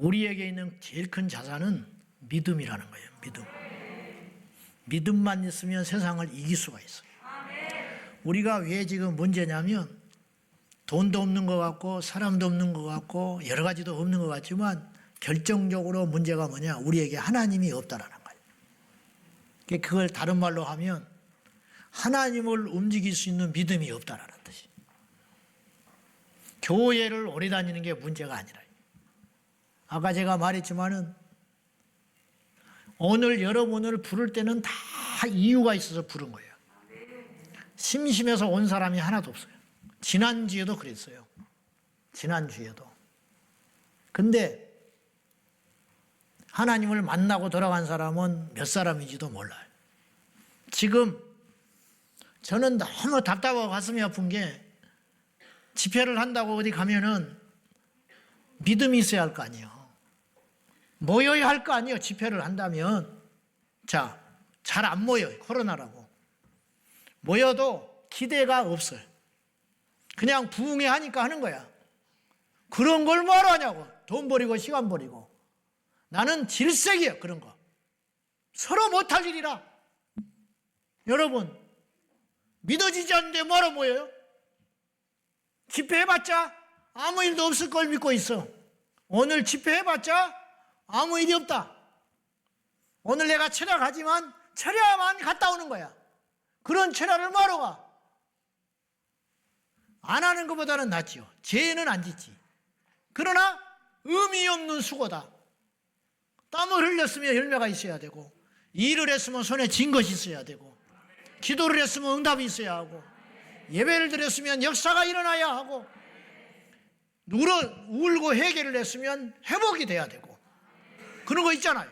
우리에게 있는 제일 큰 자산은 믿음이라는 거예요. 믿음. 믿음만 있으면 세상을 이길 수가 있어요. 우리가 왜 지금 문제냐면 돈도 없는 것 같고 사람도 없는 것 같고 여러 가지도 없는 것 같지만 결정적으로 문제가 뭐냐? 우리에게 하나님이 없다라는 거예요. 그걸 다른 말로 하면 하나님을 움직일 수 있는 믿음이 없다라는 뜻이. 교회를 오래 다니는 게 문제가 아니라. 아까 제가 말했지만은 오늘 여러분을 부를 때는 다 이유가 있어서 부른 거예요. 심심해서 온 사람이 하나도 없어요. 지난주에도 그랬어요. 지난주에도. 근데 하나님을 만나고 돌아간 사람은 몇 사람인지도 몰라요. 지금 저는 너무 답답하고 가슴이 아픈 게 집회를 한다고 어디 가면은 믿음이 있어야 할 거 아니에요. 모여야 할 거 아니에요. 집회를 한다면. 자, 잘 안 모여요. 코로나라고. 모여도 기대가 없어요. 그냥 부흥회 하니까 하는 거야. 그런 걸 뭐하러 하냐고. 돈 버리고 시간 버리고. 나는 질색이에요. 그런 거. 서로 못할 일이라. 여러분, 믿어지지 않는데 뭐하러 모여요? 집회해봤자 아무 일도 없을 걸 믿고 있어. 오늘 집회해봤자 아무 일이 없다. 오늘 내가 철야 가지만 철야만 갔다 오는 거야. 그런 철야를 뭐하러 가? 안 하는 것보다는 낫지요. 죄는 안 짓지. 그러나 의미 없는 수고다. 땀을 흘렸으면 열매가 있어야 되고, 일을 했으면 손에 쥔 것이 있어야 되고, 기도를 했으면 응답이 있어야 하고, 예배를 드렸으면 역사가 일어나야 하고, 울고 회개를 했으면 회복이 돼야 되고, 그런 거 있잖아요.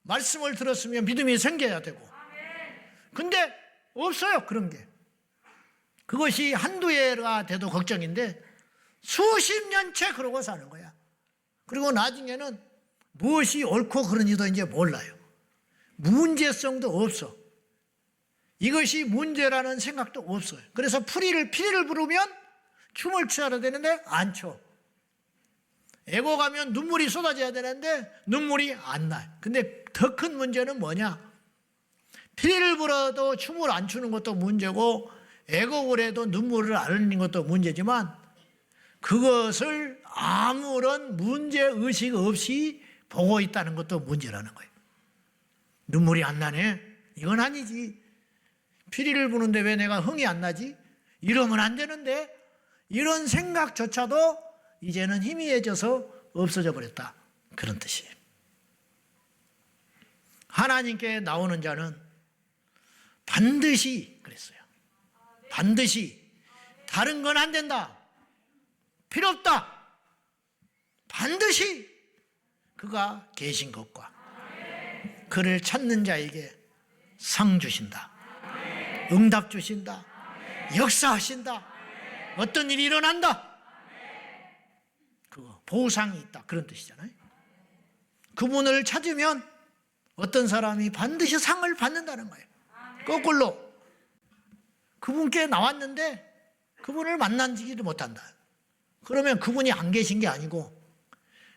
말씀을 들었으면 믿음이 생겨야 되고. 근데 없어요, 그런 게. 그것이 한두 해가 돼도 걱정인데 수십 년째 그러고 사는 거야. 그리고 나중에는 무엇이 옳고 그른지도 이제 몰라요. 문제성도 없어. 이것이 문제라는 생각도 없어요. 그래서 피리를 부르면 춤을 춰야 되는데 안 춰. 애고 가면 눈물이 쏟아져야 되는데 눈물이 안 나요. 근데 더 큰 문제는 뭐냐? 피리를 불어도 춤을 안 추는 것도 문제고 애곡을 해도 눈물을 안 흘리는 것도 문제지만 그것을 아무런 문제의식 없이 보고 있다는 것도 문제라는 거예요. 눈물이 안 나네? 이건 아니지. 피리를 부는데 왜 내가 흥이 안 나지? 이러면 안 되는데 이런 생각조차도 이제는 희미해져서 없어져 버렸다. 그런 뜻이에요. 하나님께 나오는 자는 반드시 그랬어요. 반드시 다른 건 안 된다. 필요 없다. 반드시 그가 계신 것과 그를 찾는 자에게 상 주신다. 응답 주신다. 역사하신다. 어떤 일이 일어난다. 그거 보상이 있다. 그런 뜻이잖아요. 그분을 찾으면 어떤 사람이 반드시 상을 받는다는 거예요. 거꾸로 그분께 나왔는데 그분을 만나지도 못한다. 그러면 그분이 안 계신 게 아니고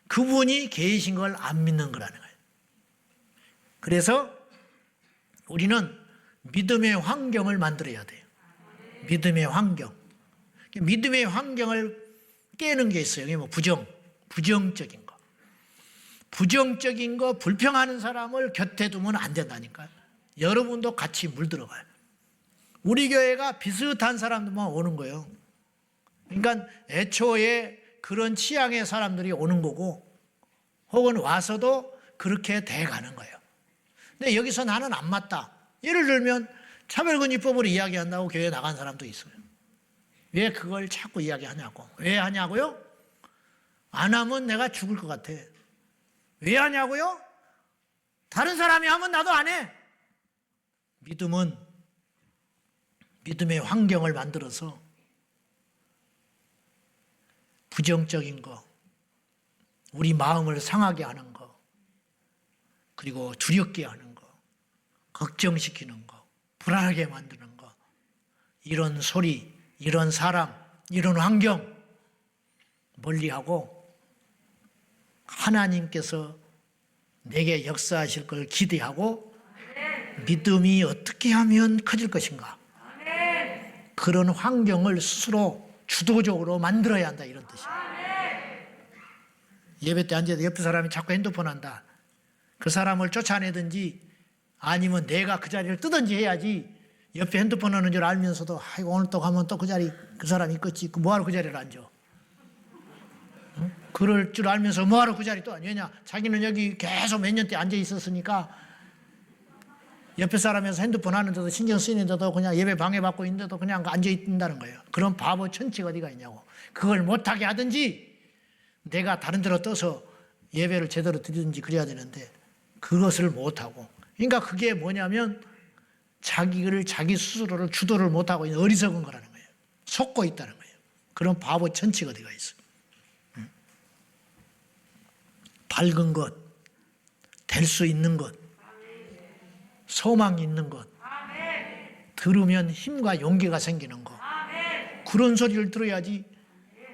그분이 계신 걸 안 믿는 거라는 거예요. 그래서 우리는 믿음의 환경을 만들어야 돼요. 믿음의 환경. 믿음의 환경을 깨는 게 있어요. 이게 뭐 부정적인 거. 부정적인 거, 불평하는 사람을 곁에 두면 안 된다니까요. 여러분도 같이 물들어가요. 우리 교회가 비슷한 사람들만 오는 거예요. 그러니까 애초에 그런 취향의 사람들이 오는 거고 혹은 와서도 그렇게 돼가는 거예요. 근데 여기서 나는 안 맞다. 예를 들면 차별금지법을 이야기한다고 교회에 나간 사람도 있어요. 왜 그걸 자꾸 이야기하냐고. 왜 하냐고요? 안 하면 내가 죽을 것 같아. 왜 하냐고요? 다른 사람이 하면 나도 안 해. 믿음은 믿음의 환경을 만들어서 부정적인 거, 우리 마음을 상하게 하는 거, 그리고 두렵게 하는 거, 걱정시키는 거, 불안하게 만드는 거, 이런 소리, 이런 사람, 이런 환경 멀리하고 하나님께서 내게 역사하실 걸 기대하고 믿음이 어떻게 하면 커질 것인가. 그런 환경을 스스로 주도적으로 만들어야 한다, 이런 뜻이에요. 예배 때 앉아도 옆에 사람이 자꾸 핸드폰 한다. 그 사람을 쫓아내든지 아니면 내가 그 자리를 뜨든지 해야지. 옆에 핸드폰 하는 줄 알면서도 아이고 오늘 또 가면 또 그 자리 그 사람이 있겠지. 뭐하러 그 자리를 앉아. 응? 그럴 줄 알면서 뭐하러 그 자리 또 앉아. 왜냐 자기는 여기 계속 몇 년째 앉아 있었으니까 옆에 사람에서 핸드폰 하는데도 신경 쓰이는데도 그냥 예배 방해받고 있는데도 그냥 앉아 있는다는 거예요. 그런 바보 천치가 어디가 있냐고. 그걸 못하게 하든지 내가 다른 데로 떠서 예배를 제대로 드리든지 그래야 되는데 그것을 못하고. 그러니까 그게 뭐냐면 자기 스스로를 주도를 못하고 있는 어리석은 거라는 거예요. 속고 있다는 거예요. 그런 바보 천치가 어디가 있어. 밝은 것, 될 수 있는 것, 소망이 있는 것, 들으면 힘과 용기가 생기는 것, 그런 소리를 들어야지.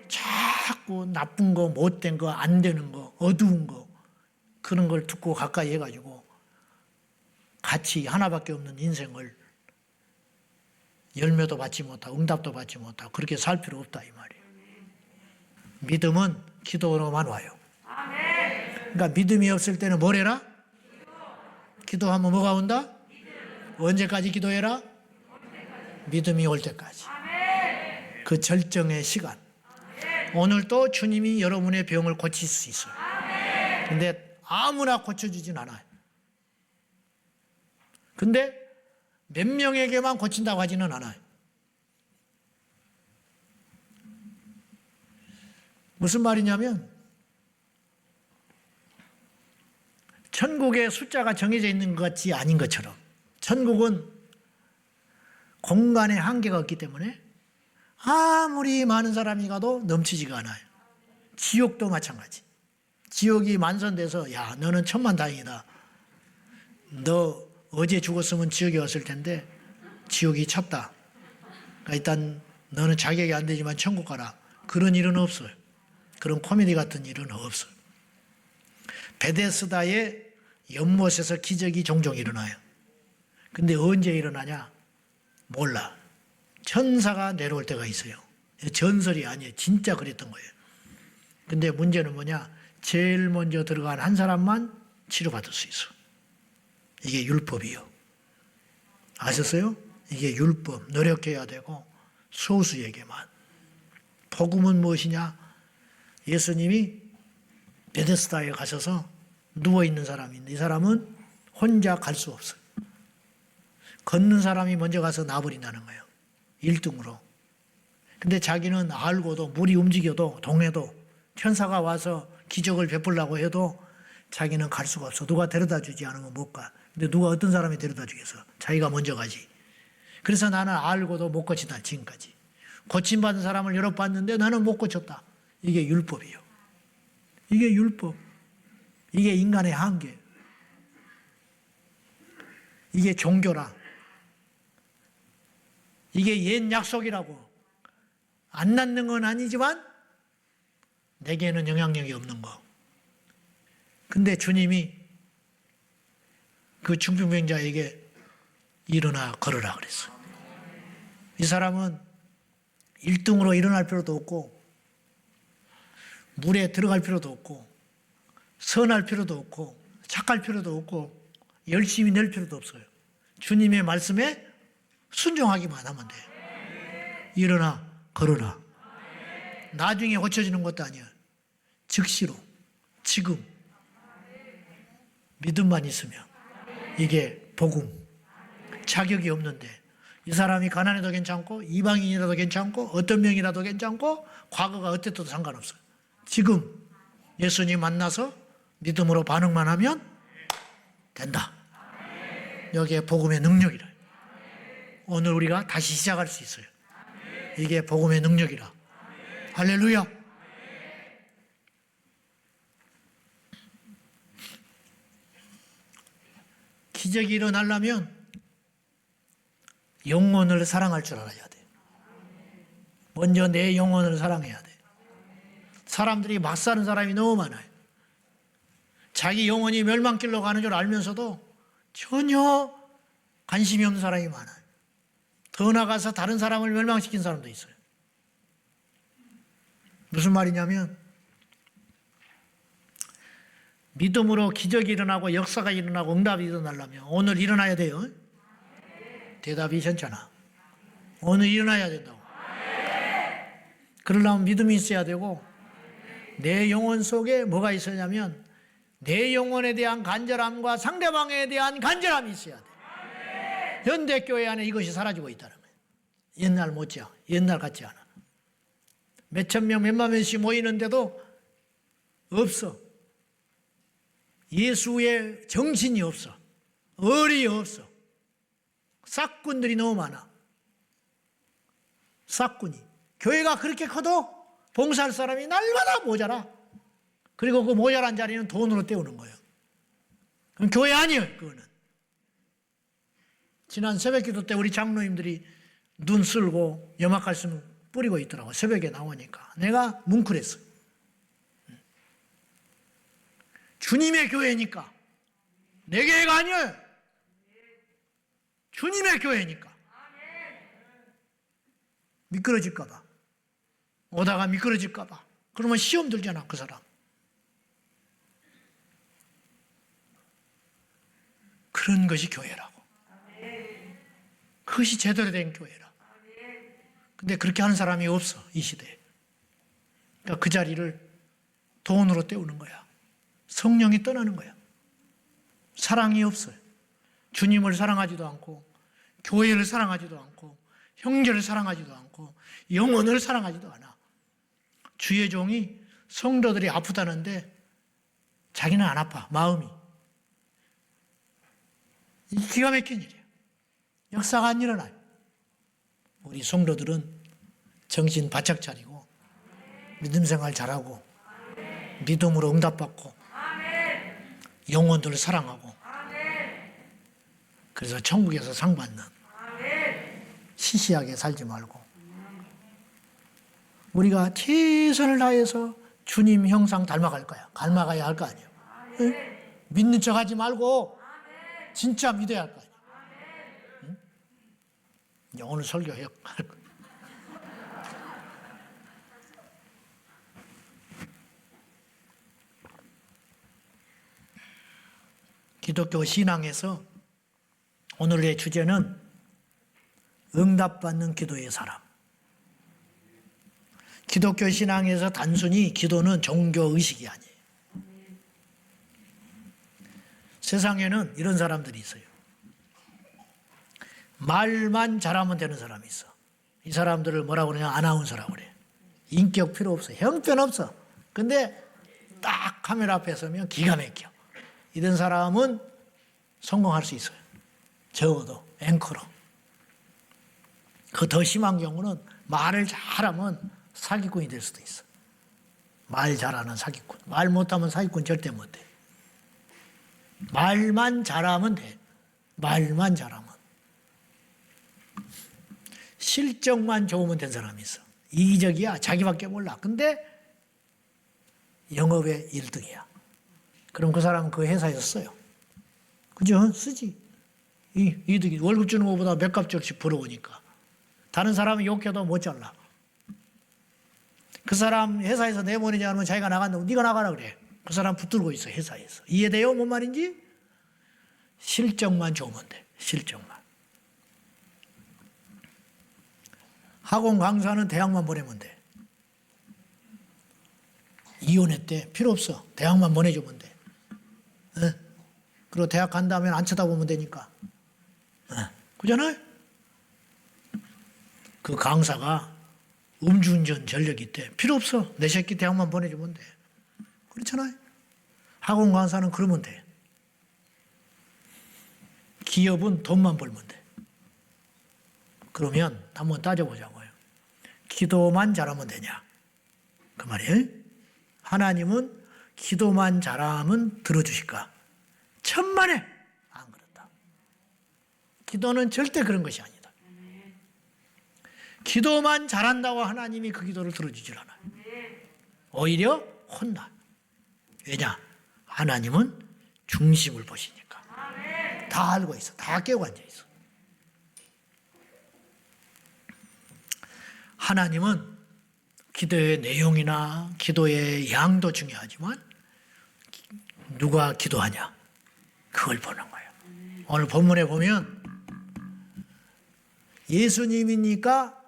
자꾸 나쁜 거, 못된 거, 안 되는 거, 어두운 거 그런 걸 듣고 가까이 해가지고 같이 하나밖에 없는 인생을 열매도 받지 못하고 응답도 받지 못하고 그렇게 살 필요 없다, 이 말이에요. 믿음은 기도로만 와요. 그러니까 믿음이 없을 때는 뭘 해라? 기도하면 뭐가 온다? 언제까지 기도해라? 믿음이 올 때까지. 그 절정의 시간. 오늘도 주님이 여러분의 병을 고칠 수 있어요. 근데 아무나 고쳐주진 않아요. 근데 몇 명에게만 고친다고 하지는 않아요. 무슨 말이냐면 천국의 숫자가 정해져 있는 것 같지 아닌 것처럼 천국은 공간의 한계가 없기 때문에 아무리 많은 사람이 가도 넘치지가 않아요. 지옥도 마찬가지. 지옥이 만선돼서 야 너는 천만다행이다. 너 어제 죽었으면 지옥에 왔을 텐데 지옥이 찼다. 그러니까 일단 너는 자격이 안 되지만 천국 가라. 그런 일은 없어요. 그런 코미디 같은 일은 없어요. 베데스다의 연못에서 기적이 종종 일어나요. 근데 언제 일어나냐? 몰라. 천사가 내려올 때가 있어요. 전설이 아니에요. 진짜 그랬던 거예요. 근데 문제는 뭐냐? 제일 먼저 들어간 한 사람만 치료받을 수 있어. 이게 율법이요. 아셨어요? 이게 율법. 노력해야 되고 소수에게만. 복음은 무엇이냐? 예수님이 베데스다에 가셔서 누워있는 사람이 있는데 이 사람은 혼자 갈 수 없어요. 걷는 사람이 먼저 가서 놔버린다는 거예요. 1등으로. 근데 자기는 알고도 물이 움직여도 동해도 천사가 와서 기적을 베풀려고 해도 자기는 갈 수가 없어. 누가 데려다 주지 않으면 못 가. 근데 누가 어떤 사람이 데려다 주겠어. 자기가 먼저 가지. 그래서 나는 알고도 못 고친다. 지금까지. 고침받은 사람을 여러 봤는데 나는 못 고쳤다. 이게 율법이에요. 이게 율법. 이게 인간의 한계. 이게 종교라. 이게 옛 약속이라고. 안 낫는 건 아니지만 내게는 영향력이 없는 거. 근데 주님이 그 중풍병자에게 일어나 걸으라 그랬어요. 이 사람은 1등으로 일어날 필요도 없고 물에 들어갈 필요도 없고 선할 필요도 없고 착할 필요도 없고 열심히 낼 필요도 없어요. 주님의 말씀에 순종하기만 하면 돼. 일어나 걸어라. 나중에 고쳐지는 것도 아니야. 즉시로 지금 믿음만 있으면 이게 복음. 자격이 없는데 이 사람이 가난해도 괜찮고 이방인이라도 괜찮고 어떤 명이라도 괜찮고 과거가 어땠어도 상관없어요. 지금 예수님 만나서 믿음으로 반응만 하면 된다. 여기에 복음의 능력이라. 오늘 우리가 다시 시작할 수 있어요. 이게 복음의 능력이라. 할렐루야. 기적이 일어나려면 영혼을 사랑할 줄 알아야 돼. 먼저 내 영혼을 사랑해야 돼. 사람들이 막 사는 사람이 너무 많아요. 자기 영혼이 멸망길로 가는 줄 알면서도 전혀 관심이 없는 사람이 많아요. 더 나가서 다른 사람을 멸망시킨 사람도 있어요. 무슨 말이냐면 믿음으로 기적이 일어나고 역사가 일어나고 응답이 일어나려면 오늘 일어나야 돼요. 대답이 괜찮아. 오늘 일어나야 된다고. 그러려면 믿음이 있어야 되고 내 영혼 속에 뭐가 있어야냐면 내 영혼에 대한 간절함과 상대방에 대한 간절함이 있어야 돼. 현대교회 안에 이것이 사라지고 있다는 거예요. 옛날 못지않아. 옛날 같지 않아. 몇천 명, 몇만 명씩 모이는데도 없어. 예수의 정신이 없어. 의리 없어. 싹군들이 너무 많아. 싹군이. 교회가 그렇게 커도 봉사할 사람이 날마다 모자라. 그리고 그 모자란 자리는 돈으로 때우는 거예요. 그럼 교회 아니에요, 그거는. 지난 새벽기도 때 우리 장로님들이 눈 쓸고 염화칼슘 뿌리고 있더라고. 새벽에 나오니까. 내가 뭉클했어. 주님의 교회니까. 내 교회가 아니에요. 주님의 교회니까. 미끄러질까 봐. 오다가 미끄러질까 봐. 그러면 시험 들잖아, 그 사람. 그런 것이 교회라고. 그것이 제대로 된 교회라. 근데 그렇게 하는 사람이 없어, 이 시대에. 그러니까 그 자리를 돈으로 때우는 거야. 성령이 떠나는 거야. 사랑이 없어요. 주님을 사랑하지도 않고 교회를 사랑하지도 않고 형제를 사랑하지도 않고 영혼을 사랑하지도 않아. 주의 종이 성도들이 아프다는데 자기는 안 아파. 마음이. 이 기가 막힌 일이야. 역사가 안 일어나요. 우리 성도들은 정신 바짝 차리고 믿음 생활 잘하고 믿음으로 응답받고 영혼들을 사랑하고 그래서 천국에서 상 받는 시시하게 살지 말고 우리가 최선을 다해서 주님 형상 닮아갈 거야. 닮아가야 할 거 아니에요. 응? 믿는 척 하지 말고 진짜 믿어야 할 거 아니에요. 응? 이제 오늘 설교해요. 기독교 신앙에서 오늘의 주제는 응답받는 기도의 사람. 기독교 신앙에서 단순히 기도는 종교의식이 아니에요. 세상에는 이런 사람들이 있어요. 말만 잘하면 되는 사람이 있어. 이 사람들을 뭐라고 그러냐? 아나운서라고 그래. 인격 필요 없어. 형편없어. 근데 딱 카메라 앞에 서면 기가 막혀. 이런 사람은 성공할 수 있어요. 적어도 앵커로. 그 더 심한 경우는 말을 잘하면 사기꾼이 될 수도 있어. 말 잘하는 사기꾼. 말 못하면 사기꾼 절대 못해. 말만 잘하면 돼. 말만 잘하면. 실적만 좋으면 된 사람이 있어. 이기적이야. 자기밖에 몰라. 근데 영업의 1등이야. 그럼 그 사람은 그 회사에서 써요. 그죠? 쓰지. 이득이 월급 주는 것보다 몇 값절씩 벌어오니까. 다른 사람이 욕해도 못 잘라. 그 사람 회사에서 내보내지 않으면 자기가 나간다고 네가 나가라 그래. 그 사람 붙들고 있어 회사에서. 이해돼요? 뭔 말인지? 실적만 좋으면 돼. 실적만. 학원 강사는 대학만 보내면 돼. 이혼했대. 필요 없어. 대학만 보내주면 돼. 어? 그리고 대학 간 다음에 안 쳐다보면 되니까. 그잖아요? 그 강사가 음주운전 전력이 있대. 필요 없어. 내 새끼 대학만 보내주면 돼. 그렇잖아요? 학원 강사는 그러면 돼. 기업은 돈만 벌면 돼. 그러면 한번 따져보자고요. 기도만 잘하면 되냐? 그 말이에요. 하나님은 기도만 잘하면 들어주실까? 천만에 안 그렇다. 기도는 절대 그런 것이 아니다. 기도만 잘한다고 하나님이 그 기도를 들어주질 않아요. 오히려 혼나. 왜냐? 하나님은 중심을 보시니까. 다 알고 있어. 다 깨고 앉아 있어. 하나님은 기도의 내용이나 기도의 양도 중요하지만 누가 기도하냐 그걸 보는 거예요. 오늘 본문에 보면 예수님이니까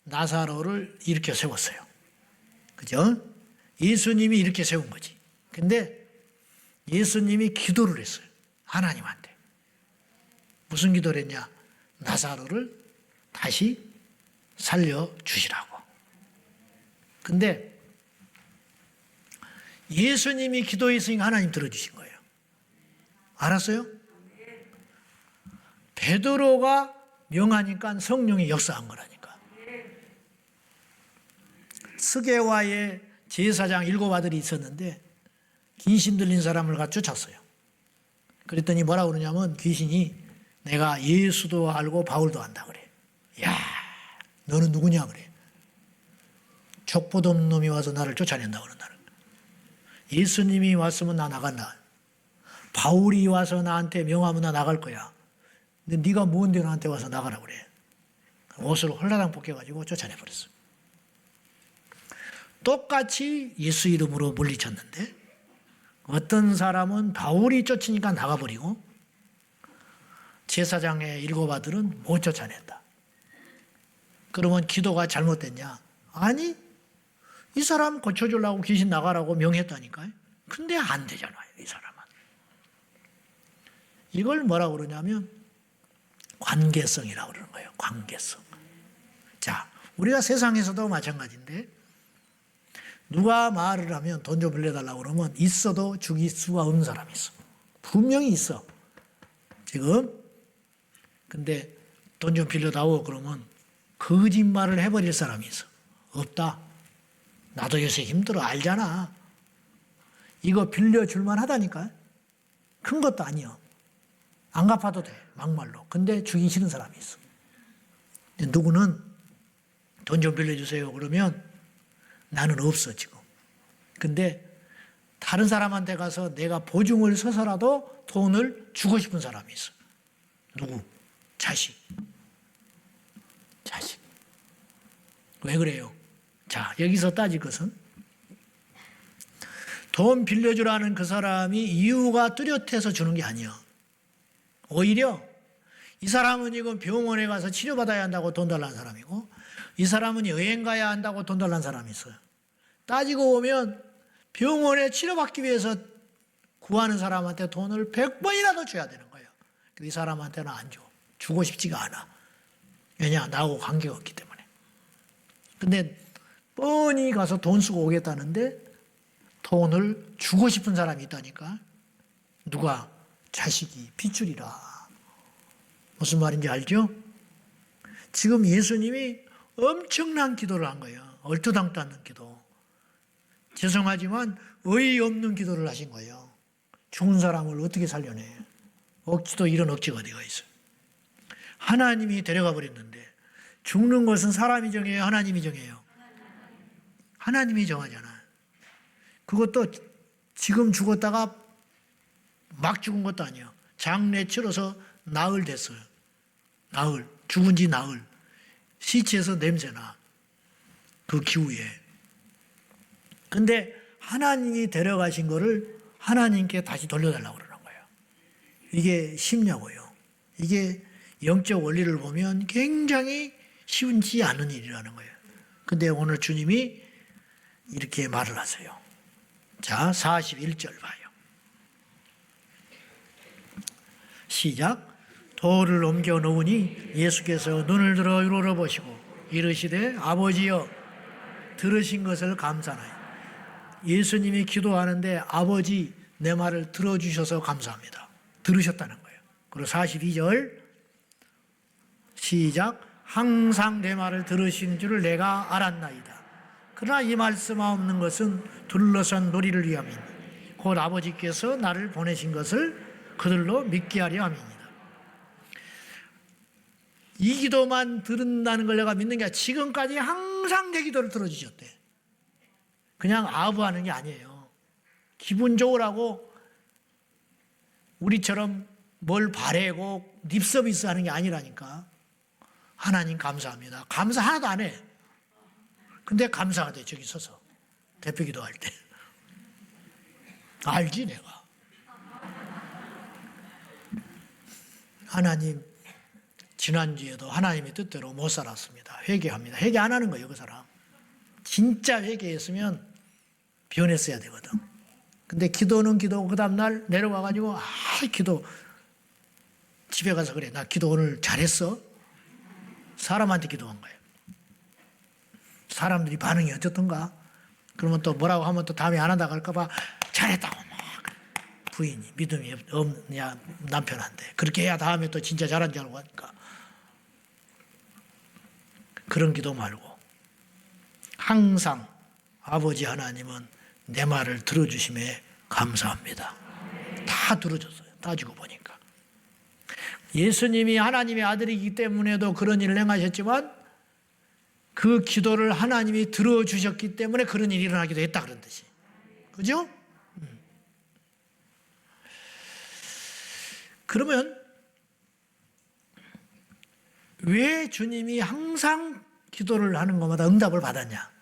나사로를 일으켜 세웠어요. 그죠? 예수님이 이렇게 세운 거지. 근데 예수님이 기도를 했어요. 하나님한테. 무슨 기도를 했냐? 나사로를 다시 살려주시라고. 근데 예수님이 기도했으니까 하나님 들어주신 거예요. 알았어요? 베드로가 명하니까 성령이 역사한 거라니까. 스게와의 제사장 7 아들이 있었는데 귀신 들린 사람을 갖 쫓았어요. 그랬더니 뭐라고 그러냐면 귀신이 내가 예수도 알고 바울도 안다 그래. 야, 너는 누구냐 그래. 족보도 없는 놈이 와서 나를 쫓아낸다 그런다는 거야. 예수님이 왔으면 나 나간다. 바울이 와서 나한테 명하면 나 나갈 거야. 근데 네가 뭔데 나한테 와서 나가라 그래. 옷을 홀라당 벗겨가지고 쫓아내버렸어. 똑같이 예수 이름으로 물리쳤는데 어떤 사람은 바울이 쫓으니까 나가버리고 제사장의 7 아들은 못 쫓아낸다. 그러면 기도가 잘못됐냐? 아니, 이 사람 고쳐주려고 귀신 나가라고 명했다니까요. 근데 안 되잖아요, 이 사람은. 이걸 뭐라고 그러냐면 관계성이라고 그러는 거예요. 관계성. 자, 우리가 세상에서도 마찬가지인데 누가 말을 하면 돈 좀 빌려달라고 그러면 있어도 주길 수가 없는 사람이 있어. 분명히 있어. 지금. 근데 돈 좀 빌려다오 그러면 거짓말을 해버릴 사람이 있어. 없다. 나도 요새 힘들어. 알잖아. 이거 빌려줄만 하다니까. 큰 것도 아니야. 안 갚아도 돼. 막말로. 근데 주기 싫은 사람이 있어. 누구는 돈 좀 빌려주세요 그러면 나는 없어 지금. 근데 다른 사람한테 가서 내가 보증을 서서라도 돈을 주고 싶은 사람이 있어. 누구? 자식. 자식. 왜 그래요? 자, 여기서 따질 것은 돈 빌려주라는 그 사람이 이유가 뚜렷해서 주는 게 아니야. 오히려 이 사람은 이건 병원에 가서 치료받아야 한다고 돈 달라는 사람이고 이 사람은 여행 가야 한다고 돈 달라는 사람이 있어요. 따지고 보면 병원에 치료받기 위해서 구하는 사람한테 돈을 100번이라도 줘야 되는 거예요. 이 사람한테는 안 줘. 주고 싶지가 않아. 왜냐? 나하고 관계가 없기 때문에. 근데 뻔히 가서 돈 쓰고 오겠다는데 돈을 주고 싶은 사람이 있다니까. 누가? 자식이 핏줄이라. 무슨 말인지 알죠? 지금 예수님이 엄청난 기도를 한 거예요. 얼토당토 않는 기도. 죄송하지만 의의 없는 기도를 하신 거예요. 죽은 사람을 어떻게 살려내? 억지도 이런 억지가 어디가 있어요. 하나님이 데려가 버렸는데 죽는 것은 사람이 정해요? 하나님이 정해요? 하나님이 정하잖아. 그것도 지금 죽었다가 막 죽은 것도 아니에요. 장례 치러서 나흘 됐어요. 나흘. 죽은 지 나흘. 시체에서 냄새나. 그 기후에. 근데 하나님이 데려가신 거를 하나님께 다시 돌려달라고 그러는 거예요. 이게 쉽냐고요. 이게 영적 원리를 보면 굉장히 쉬운지 않은 일이라는 거예요. 근데 오늘 주님이 이렇게 말을 하세요. 자, 41절 봐요. 시작. 돌을 옮겨 놓으니 예수께서 눈을 들어 우러러보시고 이르시되 아버지여 들으신 것을 감사하나이다. 예수님이 기도하는데 아버지 내 말을 들어주셔서 감사합니다. 들으셨다는 거예요. 그리고 42절 시작. 항상 내 말을 들으신 줄을 내가 알았나이다. 그러나 이 말씀 없는 것은 둘러선 놀이를 위함이니 곧 아버지께서 나를 보내신 것을 그들로 믿게 하려 함이니이다. 이 기도만 들은다는 걸 내가 믿는 게 아니라 지금까지 항상 내 기도를 들어주셨대. 그냥 아부하는 게 아니에요. 기분 좋으라고 우리처럼 뭘 바래고 립서비스 하는 게 아니라니까. 하나님 감사합니다. 감사 하나도 안 해. 근데 감사가 돼, 저기 서서. 대표 기도할 때. 알지, 내가. 하나님, 지난주에도 하나님의 뜻대로 못 살았습니다. 회개합니다. 회개 안 하는 거예요, 그 사람. 진짜 회개했으면 변했어야 되거든. 근데 기도는 기도고 그 다음날 내려와가지고 기도 집에 가서 그래. 나 기도 오늘 잘했어? 사람한테 기도한 거예요. 사람들이 반응이 어떻던가? 그러면 또 뭐라고 하면 또 다음에 안 한다고 할까봐 잘했다고 막 부인이 믿음이 없냐 남편한테 그렇게 해야 다음에 또 진짜 잘한 줄 알고 하니까 그런 기도 말고 항상 아버지 하나님은 내 말을 들어주심에 감사합니다. 다 들어줬어요. 따지고 보니까 예수님이 하나님의 아들이기 때문에도 그런 일을 행하셨지만 그 기도를 하나님이 들어주셨기 때문에 그런 일이 일어나기도 했다 그런 뜻이. 그죠? 그러면 왜 주님이 항상 기도를 하는 것마다 응답을 받았냐?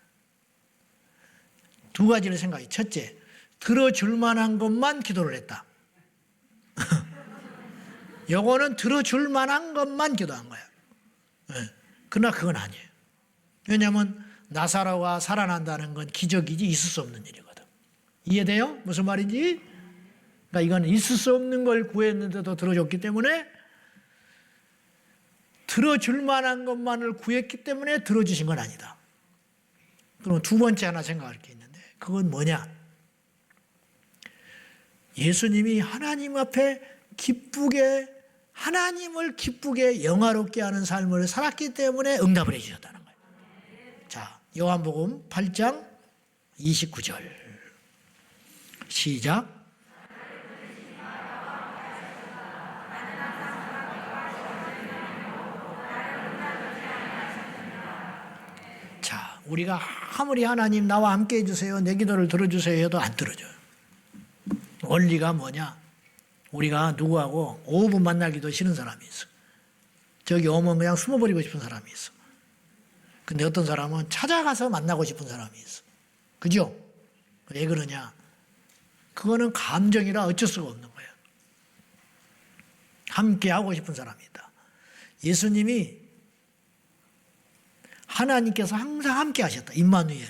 두 가지를 생각해. 첫째, 들어줄 만한 것만 기도를 했다. 요거는 들어줄 만한 것만 기도한 거야. 그러나 그건 아니에요. 왜냐하면 나사로가 살아난다는 건 기적이지 있을 수 없는 일이거든. 이해돼요? 무슨 말인지? 그러니까 이건 있을 수 없는 걸 구했는데도 들어줬기 때문에 들어줄 만한 것만을 구했기 때문에 들어주신 건 아니다. 그럼 두 번째 하나 생각할 게 있는데 그건 뭐냐? 예수님이 하나님 앞에 기쁘게 하나님을 기쁘게 영화롭게 하는 삶을 살았기 때문에 응답을 해주셨다는 거예요. 자, 요한복음 8장 29절 시작. 자, 우리가 아무리 하나님 나와 함께 해주세요, 내 기도를 들어주세요 해도 안 들어줘요. 원리가 뭐냐? 우리가 누구하고 5분 만나기도 싫은 사람이 있어. 저기 오면 그냥 숨어버리고 싶은 사람이 있어. 근데 어떤 사람은 찾아가서 만나고 싶은 사람이 있어. 그죠? 왜 그러냐? 그거는 감정이라 어쩔 수가 없는 거예요. 함께 하고 싶은 사람이 있다. 예수님이 하나님께서 항상 함께 하셨다. 임마누엘.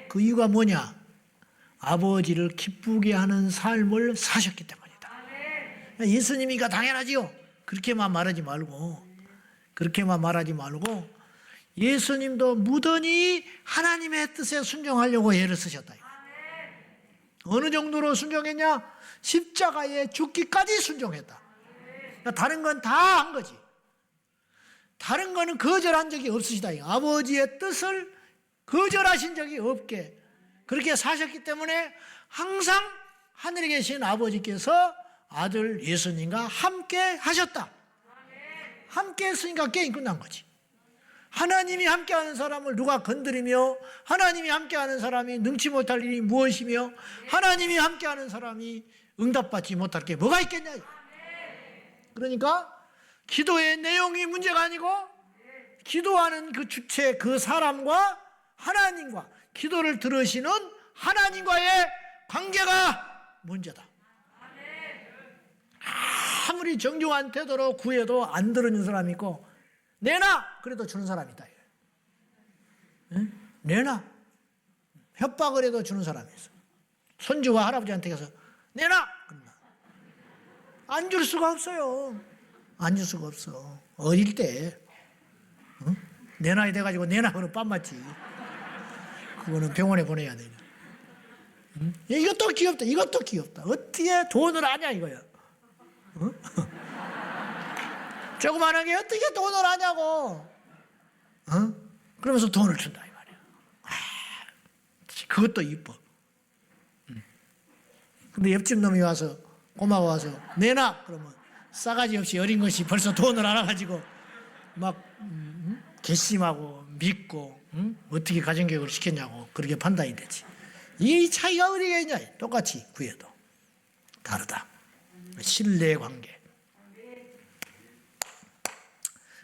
그 이유가 뭐냐? 아버지를 기쁘게 하는 삶을 사셨기 때문이다. 예수님이가 당연하지요. 그렇게만 말하지 말고 예수님도 무던히 하나님의 뜻에 순종하려고 애를 쓰셨다. 어느 정도로 순종했냐? 십자가에 죽기까지 순종했다. 그러니까 다른 건 다 한 거지. 다른 거는 거절한 적이 없으시다. 아버지의 뜻을 거절하신 적이 없게 그렇게 사셨기 때문에 항상 하늘에 계신 아버지께서 아들 예수님과 함께 하셨다. 함께 했으니까 게임 끝난 거지. 하나님이 함께하는 사람을 누가 건드리며 하나님이 함께하는 사람이 능치 못할 일이 무엇이며 하나님이 함께하는 사람이 응답받지 못할 게 뭐가 있겠냐. 그러니까 기도의 내용이 문제가 아니고 기도하는 그 주체 그 사람과 하나님과 기도를 들으시는 하나님과의 관계가 문제다. 아무리 정중한 태도로 구해도 안 들어주는 사람이 있고 내놔 그래도 주는 사람이 있다. 응? 내놔 협박을 해도 주는 사람이 있어. 손주가 할아버지한테 가서 내놔 안 줄 수가 없어요. 안 줄 수가 없어. 어릴 때 응? 내 나이 돼가지고 내놔 그러면 빰 맞지. 그거는 병원에 보내야 돼. 응? 이것도 귀엽다. 이것도 귀엽다. 어떻게 돈을 아냐 이거야. 응? 조그마한 게 어떻게 돈을 아냐고. 응? 그러면서 돈을 준다 이 말이야. 그것도 이뻐. 응. 근데 옆집 놈이 와서 꼬마가 와서 내놔 그러면 싸가지 없이 어린 것이 벌써 돈을 알아가지고 막 괘씸하고 믿고 어떻게 가정교육을 시켰냐고 그렇게 판단이 되지. 이 차이가 어디가 있냐. 똑같이 구해도 다르다. 신뢰관계.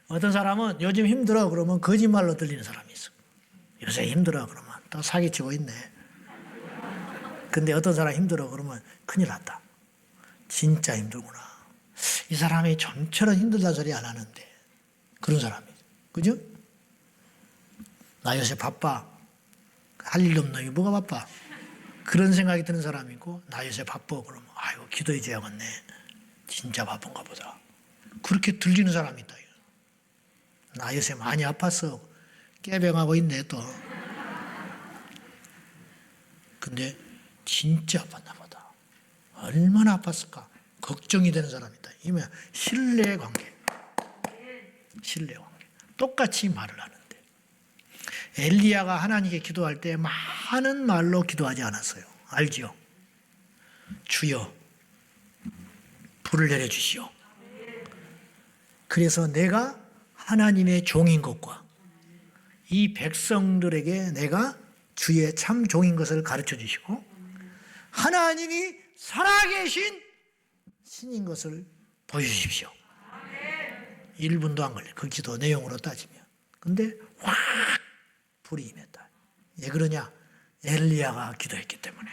어떤 사람은 요즘 힘들어 그러면 거짓말로 들리는 사람이 있어. 요새 힘들어 그러면 또 사기치고 있네. 근데 어떤 사람 힘들어 그러면 큰일 났다. 진짜 힘들구나. 이 사람이 좀처럼 힘들다 소리 안 하는데. 그런 사람이. 그죠? 나 요새 바빠. 할 일 없는 게 뭐가 바빠. 그런 생각이 드는 사람이고, 나 요새 바빠 그러면 아이고 기도해 줘야겠네. 진짜 바쁜가 보다. 그렇게 들리는 사람이 있다. 나 요새 많이 아팠어. 깨병하고 있네 또. 근데 진짜 아팠나 보다. 얼마나 아팠을까. 걱정이 되는 사람이다. 이면 신뢰관계. 신뢰관계. 똑같이 말을 하는데. 엘리야가 하나님께 기도할 때 많은 말로 기도하지 않았어요. 알지요? 주여 불을 내려주시오. 그래서 내가 하나님의 종인 것과 이 백성들에게 내가 주의 참 종인 것을 가르쳐 주시고 하나님이 살아계신 신인 것을 보여주십시오. 1분도 안 걸려. 그 기도 내용으로 따지면. 근데 확 불이 임했다. 왜 그러냐? 엘리야가 기도했기 때문에.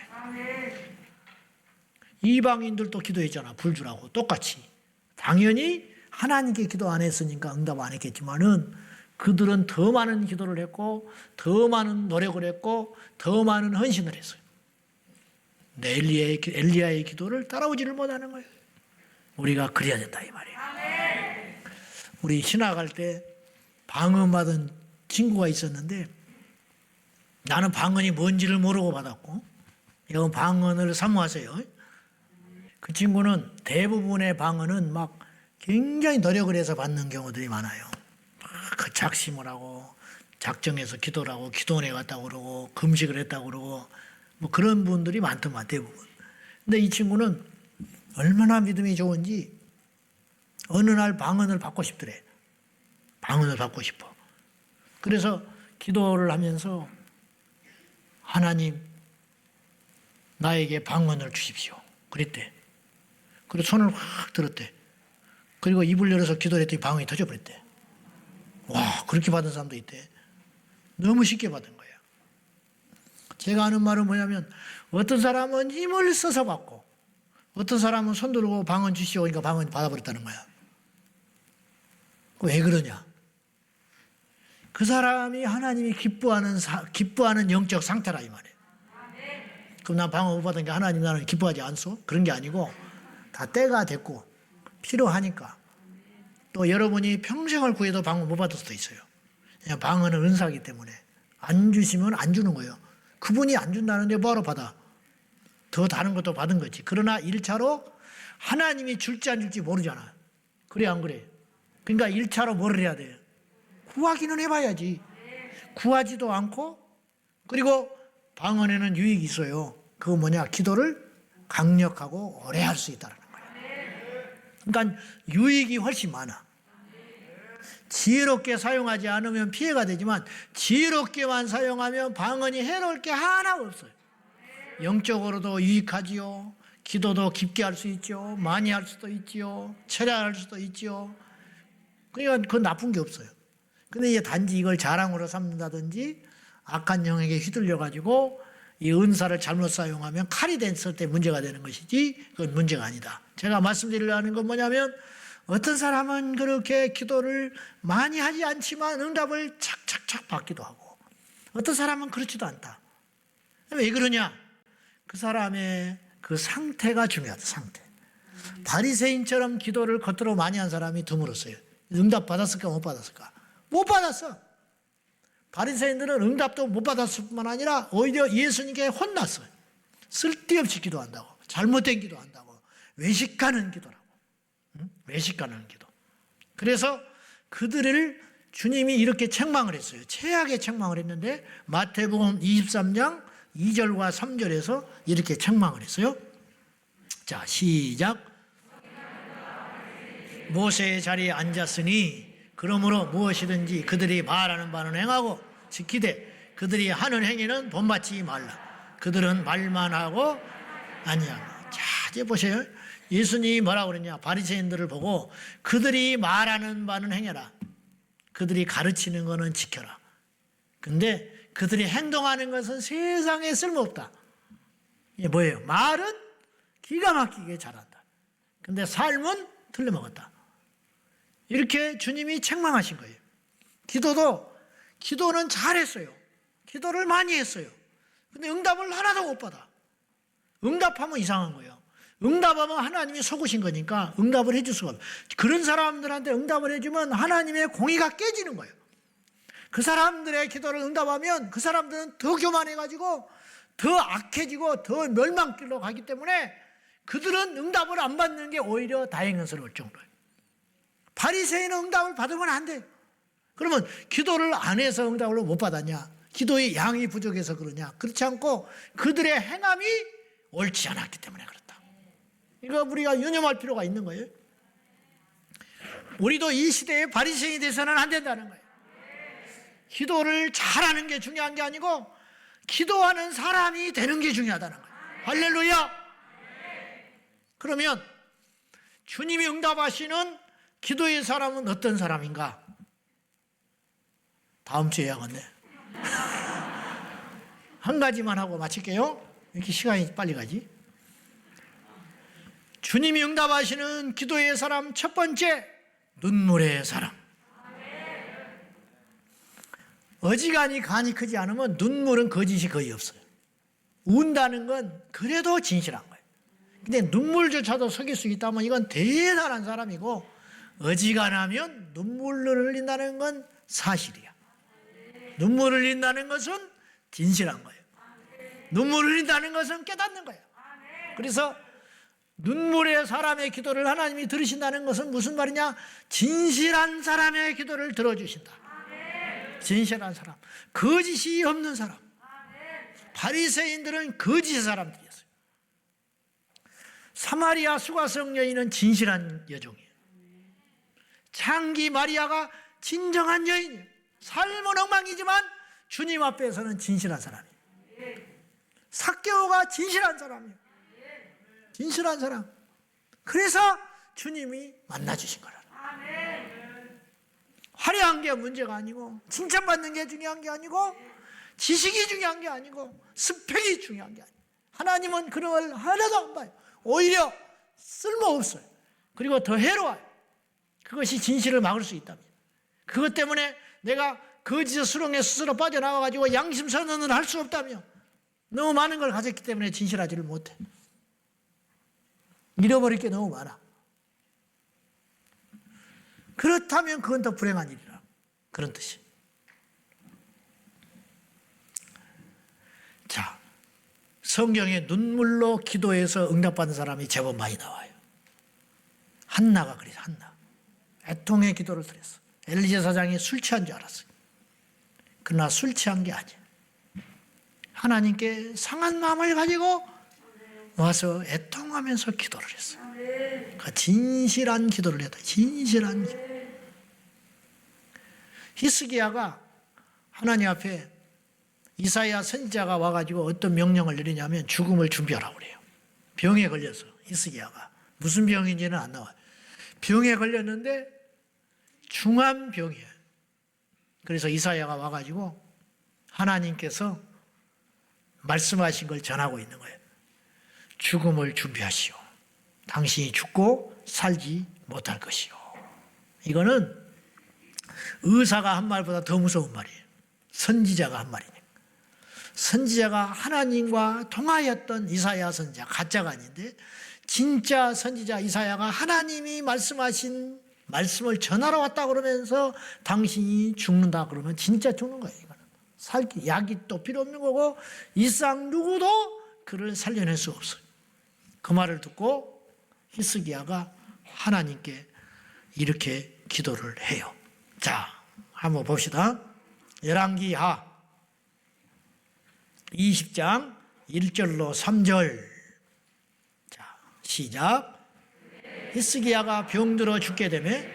이방인들도 기도했잖아. 불 주라고. 똑같이. 당연히 하나님께 기도 안 했으니까 응답 안 했겠지만은 그들은 더 많은 기도를 했고 더 많은 노력을 했고 더 많은 헌신을 했어요. 근데 엘리야의 기도를 따라오지를 못하는 거예요. 우리가 그래야 된다 이 말이에요. 우리 신학할 때 방언받은 친구가 있었는데 나는 방언이 뭔지를 모르고 받았고 이건 방언을 사모하세요. 그 친구는 대부분의 방언은 막 굉장히 노력을 해서 받는 경우들이 많아요. 그 작심을 하고 작정해서 기도를 하고 기도원에 갔다고 그러고 금식을 했다고 그러고 뭐 그런 분들이 많더만 대부분. 근데 이 친구는 얼마나 믿음이 좋은지 어느 날 방언을 받고 싶더래. 방언을 받고 싶어. 그래서 기도를 하면서 하나님 나에게 방언을 주십시오. 그랬대. 그리고 손을 확 들었대. 그리고 입을 열어서 기도를 했더니 방언이 터져버렸대. 와, 그렇게 받은 사람도 있대. 너무 쉽게 받은 거야. 제가 하는 말은 뭐냐면 어떤 사람은 힘을 써서 받고 어떤 사람은 손 들고 방언 주시오 그러니까 방언 받아버렸다는 거야. 왜 그러냐? 그 사람이 하나님이 기뻐하는 영적 상태라 이 말이에요. 그럼 난 방언 못 받은 게 하나님 나는 기뻐하지 않소? 그런 게 아니고 다 때가 됐고 필요하니까. 또 여러분이 평생을 구해도 방언 못 받을 수도 있어요. 그냥 방언은 은사이기 때문에 안 주시면 안 주는 거예요. 그분이 안 준다는데 뭐하러 받아? 더 다른 것도 받은 거지. 그러나 1차로 하나님이 줄지 안 줄지 모르잖아. 그래 안 그래? 그러니까 1차로 뭐를 해야 돼요? 구하기는 해봐야지. 구하지도 않고 그리고 방언에는 유익이 있어요. 그거 뭐냐? 기도를 강력하고 오래 할 수 있다는 거예요. 그러니까 유익이 훨씬 많아. 지혜롭게 사용하지 않으면 피해가 되지만 지혜롭게만 사용하면 방언이 해놓을 게 하나 없어요. 영적으로도 유익하지요. 기도도 깊게 할 수 있죠. 많이 할 수도 있지요. 철야할 수도 있지요. 그러니까 그건 나쁜 게 없어요. 근데 이제 단지 이걸 자랑으로 삼는다든지 악한 영에게 휘둘려가지고 이 은사를 잘못 사용하면 칼이 됐을 때 문제가 되는 것이지 그건 문제가 아니다. 제가 말씀드리려고 하는 건 뭐냐면 어떤 사람은 그렇게 기도를 많이 하지 않지만 응답을 착착착 받기도 하고 어떤 사람은 그렇지도 않다. 왜 그러냐? 그 사람의 그 상태가 중요하다. 상태. 바리새인처럼 기도를 겉으로 많이 한 사람이 드물었어요. 응답 받았을까 못 받았을까? 못 받았어. 바리새인들은 응답도 못 받았을 뿐만 아니라 오히려 예수님께 혼났어요. 쓸데없이 기도한다고. 잘못된 기도한다고. 외식하는 기도라고. 외식하는 기도. 그래서 그들을 주님이 이렇게 책망을 했어요. 최악의 책망을 했는데 마태복음 23장 2절과 3절에서 이렇게 책망을 했어요. 자, 시작. 모세의 자리에 앉았으니 그러므로 무엇이든지 그들이 말하는 바는 행하고 지키되 그들이 하는 행위는 본받지 말라. 그들은 말만 하고 아니하고. 자, 이제 보세요. 예수님이 뭐라고 그러냐. 바리새인들을 보고 그들이 말하는 바는 행해라. 그들이 가르치는 거는 지켜라. 근데 그들이 행동하는 것은 세상에 쓸모없다. 이게 뭐예요? 말은 기가 막히게 잘한다. 근데 삶은 틀려먹었다. 이렇게 주님이 책망하신 거예요. 기도는 잘했어요. 기도를 많이 했어요. 근데 응답을 하나도 못 받아. 응답하면 이상한 거예요. 응답하면 하나님이 속으신 거니까 응답을 해줄 수가 없어요. 그런 사람들한테 응답을 해주면 하나님의 공의가 깨지는 거예요. 그 사람들의 기도를 응답하면 그 사람들은 더 교만해가지고 더 악해지고 더 멸망길로 가기 때문에 그들은 응답을 안 받는 게 오히려 다행스러울 정도예요. 바리새인은 응답을 받으면 안 돼요. 그러면 기도를 안 해서 응답을 못 받았냐? 기도의 양이 부족해서 그러냐? 그렇지 않고 그들의 행함이 옳지 않았기 때문에 그렇다. 이거 우리가 유념할 필요가 있는 거예요. 우리도 이 시대에 바리새인이 돼서는 안 된다는 거예요. 기도를 잘하는 게 중요한 게 아니고 기도하는 사람이 되는 게 중요하다는 거예요. 할렐루야. 그러면 주님이 응답하시는 기도의 사람은 어떤 사람인가? 다음 주에 해야겠네. 한 가지만 하고 마칠게요. 이렇게 시간이 빨리 가지. 주님이 응답하시는 기도의 사람 첫 번째, 눈물의 사람. 어지간히 간이 크지 않으면 눈물은 거짓이 거의 없어요. 운다는 건 그래도 진실한 거예요. 근데 눈물조차도 속일 수 있다면 이건 대단한 사람이고, 어지간하면 눈물을 흘린다는 건 사실이야. 눈물을 흘린다는 것은 진실한 거예요. 눈물을 흘린다는 것은 깨닫는 거예요. 그래서 눈물의 사람의 기도를 하나님이 들으신다는 것은 무슨 말이냐? 진실한 사람의 기도를 들어주신다. 진실한 사람, 거짓이 없는 사람. 바리새인들은 거짓의 사람들이었어요. 사마리아 수가성 여인은 진실한 여종이에요. 창기 마리아가 진정한 여인이에요. 삶은 엉망이지만 주님 앞에서는 진실한 사람이에요. 삭개오가 진실한 사람이에요. 진실한 사람. 그래서 주님이 만나주신 거라. 화려한 게 문제가 아니고, 칭찬받는 게 중요한 게 아니고, 지식이 중요한 게 아니고, 스펙이 중요한 게 아니고, 하나님은 그런 걸 하나도 안 봐요. 오히려 쓸모없어요. 그리고 더 해로워요. 그것이 진실을 막을 수 있답니다. 그것 때문에 내가 거짓의 수렁에 스스로 빠져나와가지고 양심 선언을 할 수 없다며, 너무 많은 걸 가졌기 때문에 진실하지를 못해. 잃어버릴 게 너무 많아. 그렇다면 그건 더 불행한 일이라. 그런 뜻이. 자, 성경에 눈물로 기도해서 응답받은 사람이 제법 많이 나와요. 한나가 그래서 한나. 애통의 기도를 드렸어. 엘리제 사장이 술 취한 줄 알았어요. 그러나 술 취한 게 아니에요. 하나님께 상한 마음을 가지고 와서 애통하면서 기도를 했어요. 그 진실한 기도를 했다. 진실한 기도. 히스기야가 하나님 앞에 이사야 선지자가 와가지고 어떤 명령을 내리냐면 죽음을 준비하라고 그래요. 병에 걸려서 히스기야가 무슨 병인지는 안 나와요. 병에 걸렸는데 중환병이에요. 그래서 이사야가 와가지고 하나님께서 말씀하신 걸 전하고 있는 거예요. 죽음을 준비하시오. 당신이 죽고 살지 못할 것이오. 이거는 의사가 한 말보다 더 무서운 말이에요. 선지자가 한 말이니까. 선지자가 하나님과 통하였던 이사야 선지자, 가짜가 아닌데 진짜 선지자 이사야가 하나님이 말씀하신 말씀을 전하러 왔다 그러면서 당신이 죽는다 그러면 진짜 죽는 거예요. 이거는 살기 약이 또 필요 없는 거고 이상 누구도 그를 살려낼 수 없어요. 그 말을 듣고 히스기야가 하나님께 이렇게 기도를 해요. 자, 한번 봅시다. 열왕기하 20장 1절로 3절. 자, 시작. 히스기야가 병들어 죽게 되매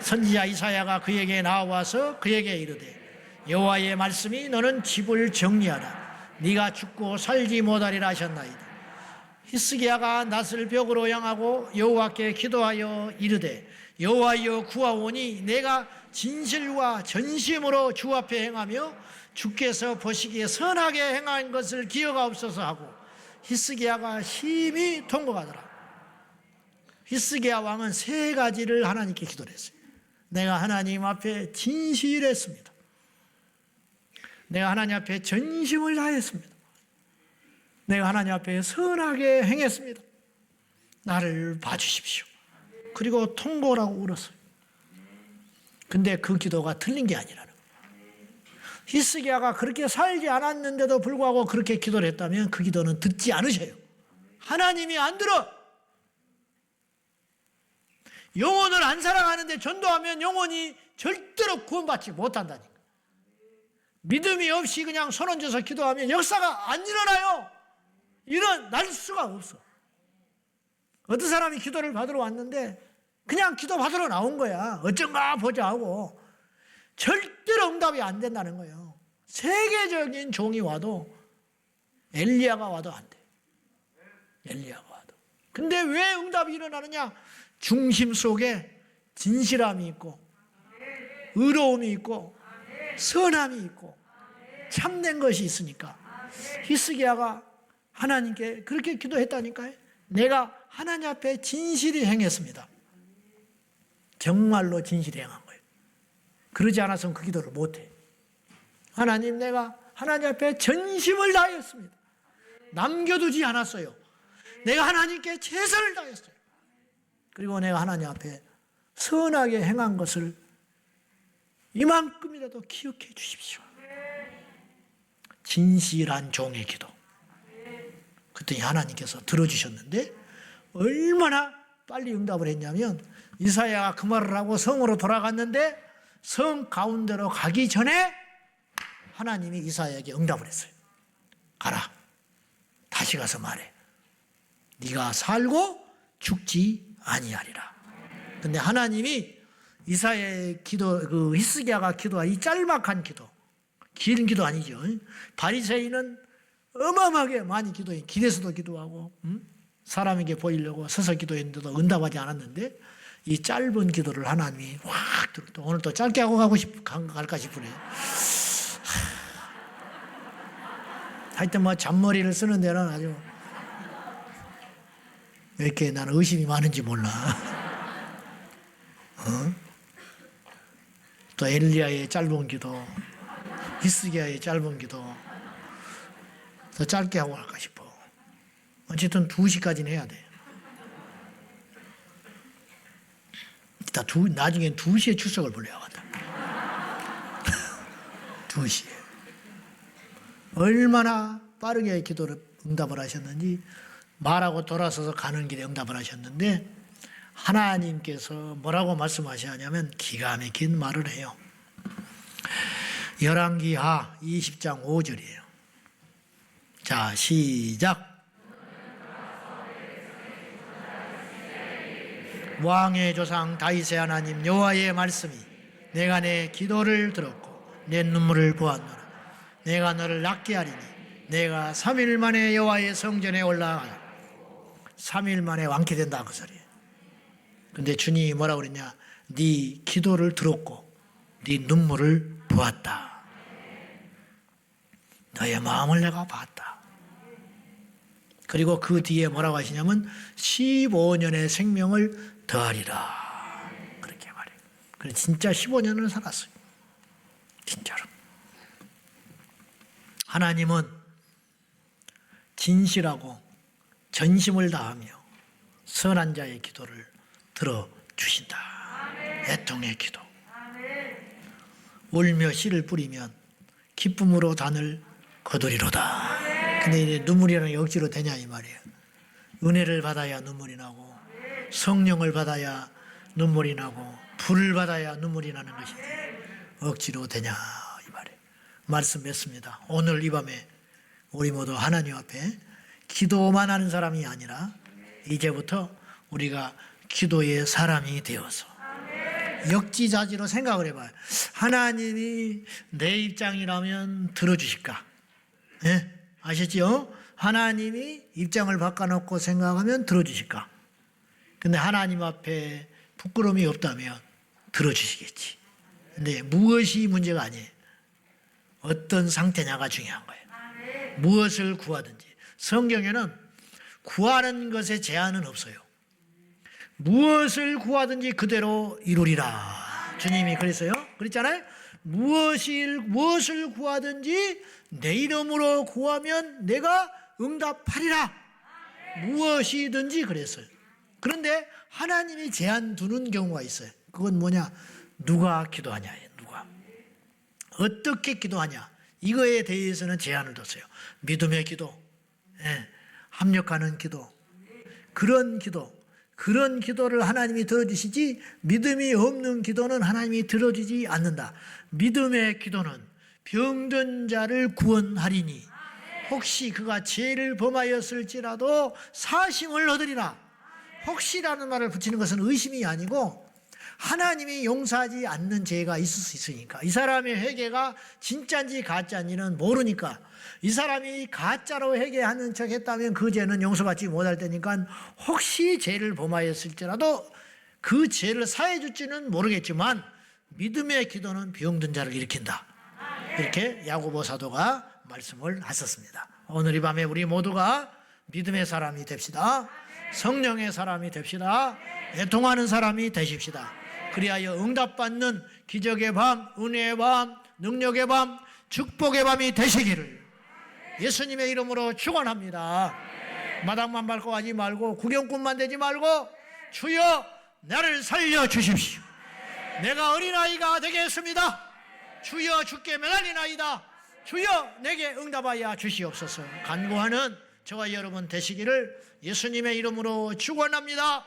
선지자 이사야가 그에게 나와서 그에게 이르되 여호와의 말씀이 너는 집을 정리하라. 네가 죽고 살지 못하리라 하셨나이다. 히스기야가 낯을 벽으로 향하고 여호와께 기도하여 이르되 여호와여 구하오니 내가 진실과 전심으로 주 앞에 행하며 주께서 보시기에 선하게 행한 것을 기억하옵소서 하고 히스기야가 심히 통곡하더라. 히스기야 왕은 세 가지를 하나님께 기도를 했어요. 내가 하나님 앞에 진실했습니다. 내가 하나님 앞에 전심을 다했습니다. 내가 하나님 앞에 선하게 행했습니다. 나를 봐주십시오. 그리고 통곡을 하고 울었어요. 근데 그 기도가 틀린 게 아니라는 거예요. 히스기야가 그렇게 살지 않았는데도 불구하고 그렇게 기도를 했다면 그 기도는 듣지 않으셔요. 하나님이 안 들어. 영혼을 안 사랑하는데 전도하면 영혼이 절대로 구원받지 못한다니까. 믿음이 없이 그냥 손 얹어서 기도하면 역사가 안 일어나요. 일어날 수가 없어. 어떤 사람이 기도를 받으러 왔는데 그냥 기도 받으러 나온 거야. 어쩐가 보자 하고. 절대로 응답이 안 된다는 거예요. 세계적인 종이 와도 엘리야가 와도 안 돼. 엘리야가 와도. 근데 왜 응답이 일어나느냐? 중심 속에 진실함이 있고 의로움이 있고 선함이 있고 참된 것이 있으니까. 히스기야가 하나님께 그렇게 기도했다니까요. 내가 하나님 앞에 진실히 행했습니다. 정말로 진실히 행한 거예요. 그러지 않아서는 그 기도를 못해. 하나님, 내가 하나님 앞에 전심을 다했습니다. 남겨두지 않았어요. 내가 하나님께 최선을 다했어요. 그리고 내가 하나님 앞에 선하게 행한 것을 이만큼이라도 기억해 주십시오. 진실한 종의 기도. 그랬더니 하나님께서 들어주셨는데 얼마나 빨리 응답을 했냐면 이사야가 그 말을 하고 성으로 돌아갔는데 성 가운데로 가기 전에 하나님이 이사야에게 응답을 했어요. 가라. 다시 가서 말해. 네가 살고 죽지 아니하리라. 근데 하나님이 이사야의 기도, 그 히스기야가 기도한 이 짤막한 기도, 긴 기도 아니죠. 바리새인은 어마어마하게 많이 기도해. 길에서도 기도하고 사람에게 보이려고 서서 기도했는데도 응답하지 않았는데 이 짧은 기도를 하나님이 확 들었다. 오늘 또 짧게 하고 갈까 싶으네. 하여튼 뭐 잔머리를 쓰는 데는 아주 왜 이렇게 나는 의심이 많은지 몰라. 또 엘리야의 짧은 기도, 히스기야의 짧은 기도 더 짧게 하고 갈까 싶어. 어쨌든 2시까지는 해야 돼. 나중엔 2시에 출석을 불러야겠다. 2시에. 얼마나 빠르게 기도를 응답을 하셨는지 말하고 돌아서서 가는 길에 응답을 하셨는데 하나님께서 뭐라고 말씀하시냐면 기가 막힌 말을 해요. 열왕기하 20장 5절이에요. 자, 시작. 왕의 조상 다윗의 하나님 여호와의 말씀이 내가 내 기도를 들었고 내 눈물을 보았노라. 내가 너를 낫게 하리니 내가 3일 만에 여호와의 성전에 올라가 3일 만에 완쾌된다 그 소리예요. 근데 주님이 뭐라고 그랬냐? 네 기도를 들었고 네 눈물을 보았다. 너의 마음을 내가 봤다. 그리고 그 뒤에 뭐라고 하시냐면 15년의 생명을 더하리라. 그렇게 말해요. 그래서 진짜 15년을 살았어요. 진짜로. 하나님은 진실하고 전심을 다하며 선한 자의 기도를 들어주신다. 애통의 기도. 울며 씨를 뿌리면 기쁨으로 단을 거두리로다. 근데 이제 눈물이라는 게 억지로 되냐 이 말이에요. 은혜를 받아야 눈물이 나고 성령을 받아야 눈물이 나고 불을 받아야 눈물이 나는 것이지 억지로 되냐 이 말이에요. 말씀 맺습니다. 오늘 이 밤에 우리 모두 하나님 앞에 기도만 하는 사람이 아니라 이제부터 우리가 기도의 사람이 되어서 역지자지로 생각을 해봐요. 하나님이 내 입장이라면 들어주실까? 네? 아셨지요? 하나님이 입장을 바꿔놓고 생각하면 들어주실까? 근데 하나님 앞에 부끄러움이 없다면 들어주시겠지. 근데 무엇이 문제가 아니에요. 어떤 상태냐가 중요한 거예요. 무엇을 구하든지. 성경에는 구하는 것에 제한은 없어요. 무엇을 구하든지 그대로 이루리라. 주님이 그랬어요. 그랬잖아요. 무엇을 구하든지 내 이름으로 구하면 내가 응답하리라. 무엇이든지 그랬어요. 그런데 하나님이 제한 두는 경우가 있어요. 그건 뭐냐? 누가 기도하냐예요. 누가. 어떻게 기도하냐. 이거에 대해서는 제한을 뒀어요. 믿음의 기도, 합력하는 기도, 그런 기도를 하나님이 들어주시지 믿음이 없는 기도는 하나님이 들어주지 않는다. 믿음의 기도는 병든 자를 구원하리니 혹시 그가 죄를 범하였을지라도 사심을 얻으리라. 혹시라는 말을 붙이는 것은 의심이 아니고 하나님이 용서하지 않는 죄가 있을 수 있으니까. 이 사람의 회개가 진짜인지 가짜인지는 모르니까. 이 사람이 가짜로 회개하는 척 했다면 그 죄는 용서받지 못할 테니까 혹시 죄를 범하였을지라도 그 죄를 사해 줄지는 모르겠지만 믿음의 기도는 병든 자를 일으킨다. 이렇게 야고보 사도가 말씀을 하셨습니다. 오늘 이 밤에 우리 모두가 믿음의 사람이 됩시다. 성령의 사람이 됩시다. 애통하는 사람이 되십시다. 그리하여 응답받는 기적의 밤, 은혜의 밤, 능력의 밤, 축복의 밤이 되시기를 예수님의 이름으로 축원합니다. 마당만 밟고 가지 말고 구경꾼만 되지 말고 주여 나를 살려주십시오. 내가 어린아이가 되겠습니다. 주여 주께 매달리나이다. 주여 내게 응답하여 주시옵소서. 간구하는 저와 여러분 되시기를 예수님의 이름으로 축원합니다.